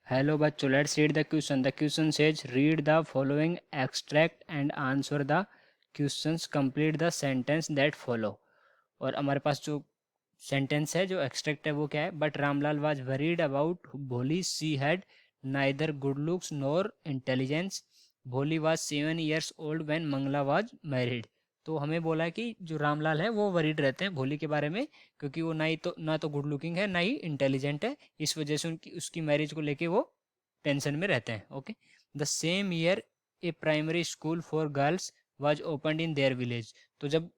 Hello बच्चों, let's read the question. The question says read the following extract and answer the questions. Complete the sentence that follow. और हमारे पास जो sentence है, जो extract है, वो क्या है? But Ramlal was worried about Bholi. She had neither good looks nor intelligence. Bholi was 7 years old when Mangala was married. तो हमें बोला है कि जो रामलाल है वो वरीड रहते हैं भोली के बारे में, क्योंकि वो ना तो गुड लुकिंग है, ना ही इंटेलिजेंट है. इस वजह से उसकी मैरिज को लेके वो टेंशन में रहते हैं. Okay. The same year A primary school for girls was opened in their village. तो जब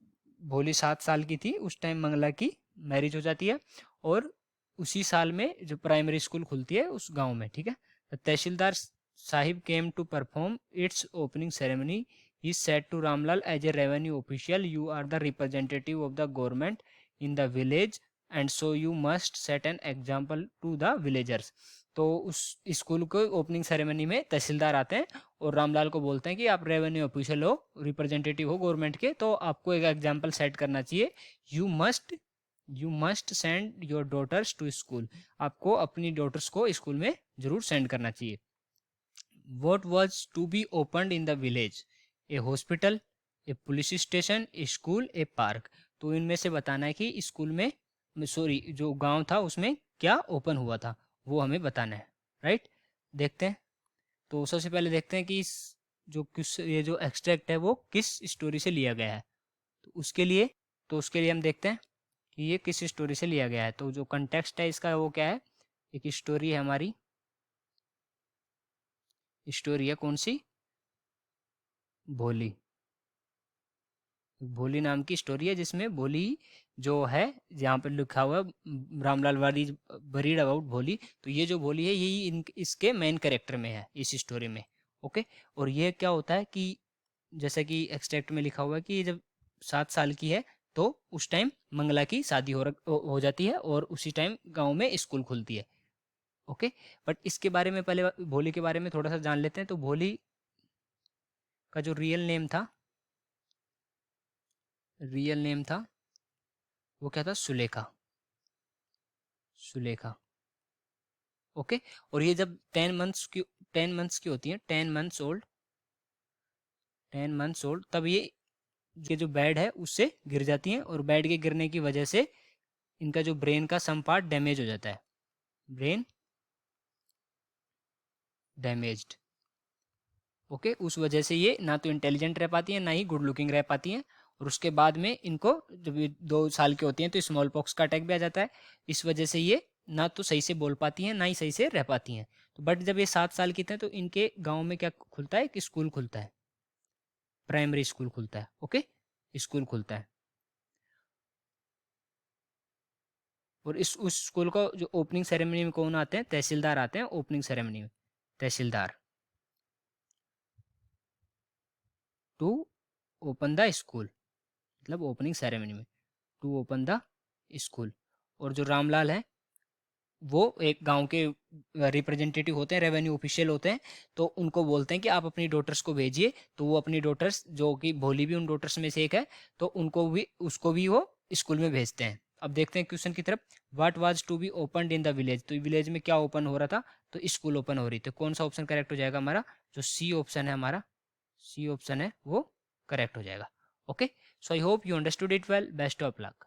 भोली 7 साल की थी उस टाइम मंगला की मैरिज हो जाती है, और उसी साल में जो प्राइमरी स्कूल खुलती है उस गांव में. ठीक है. Tehsildar sahib came to perform its opening ceremony. He said to Ramlal, as a revenue official you are the representative of the government in the village and so you must set an example to the villagers. तो उस school को opening ceremony में तहसीलदार आते हैं और रामलाल को बोलते हैं कि आप रेवेन्यू ऑफिशियल हो, रिप्रेजेंटेटिव हो गवर्नमेंट के, तो आपको एक एग्जाम्पल सेट करना चाहिए. You must send your daughters to school. आपको अपनी डॉटर्स को स्कूल में जरूर सेंड करना चाहिए. What was to be opened in the village? A hospital, a police station, a school, a park. तो इनमें से बताना है कि स्कूल में, सॉरी, जो गांव था उसमें क्या ओपन हुआ था, वो हमें बताना है. राइट. देखते हैं. तो सबसे पहले देखते हैं कि ये जो एक्सट्रैक्ट है वो किस स्टोरी से लिया गया है. तो उसके लिए हम देखते हैं कि ये किस स्टोरी से लिया गया है. तो जो कंटेक्स्ट है इसका वो क्या है? एक स्टोरी है हमारी. स्टोरी है कौन सी? भोली. भोली नाम की स्टोरी है जिसमें भोली जो है, जहाँ पर लिखा हुआ है रामलाल वारी वरीड अबाउट भोली. तो ये जो भोली है यही इसके मेन कैरेक्टर में है इस स्टोरी में. ओके. और ये क्या होता है कि जैसा कि एक्सट्रैक्ट में लिखा हुआ है कि ये जब 7 साल की है तो उस टाइम मंगला की शादी हो जाती है और उसी टाइम गांव में स्कूल खुलती है. ओके. बट इसके बारे में पहले भोली के बारे में थोड़ा सा जान लेते हैं. तो भोली का जो रियल नेम था वो क्या था? सुलेखा. सुलेखा. ओके. और ये जब 10 मंथ्स की होती है, 10 मंथ्स ओल्ड, तब ये जो बेड है उससे गिर जाती हैं, और बेड के गिरने की वजह से इनका जो ब्रेन का सम पार्ट डैमेज हो जाता है. Brain damaged. ओके. उस वजह से ये ना तो इंटेलिजेंट रह पाती हैं, ना ही गुड लुकिंग रह पाती हैं. और उसके बाद में इनको जब ये 2 साल की होती हैं तो स्मॉल पॉक्स का अटैक भी आ जाता है. इस वजह से ये ना तो सही से बोल पाती हैं, ना ही सही से रह पाती हैं. तो बट जब ये 7 साल की थे तो इनके गांव में क्या खुलता है? कि स्कूल खुलता है, प्राइमरी स्कूल खुलता है. ओके. स्कूल खुलता है. और उस स्कूल को जो ओपनिंग सेरेमनी में कौन आते हैं? तहसीलदार आते हैं ओपनिंग सेरेमनी में. तहसीलदार टू ओपन द स्कूल, मतलब ओपनिंग सेरेमनी में, टू ओपन द स्कूल. और जो रामलाल है वो एक गांव के रिप्रेजेंटेटिव होते हैं, रेवेन्यू ऑफिशियल होते हैं. तो उनको बोलते हैं कि आप अपनी डॉटर्स को भेजिए. तो वो अपनी डॉटर्स, जो कि भोली भी उन डॉटर्स में से एक है, तो उसको भी वो स्कूल में भेजते हैं. अब देखते हैं क्वेश्चन की तरफ. What was to be opened in the village? तो विलेज में क्या ओपन हो रहा था? तो स्कूल ओपन हो रही थी. कौन सा ऑप्शन करेक्ट हो जाएगा हमारा? जो सी ऑप्शन है हमारा, सी ऑप्शन है वो करेक्ट हो जाएगा. Okay. So I hope you understood it well. Best of luck.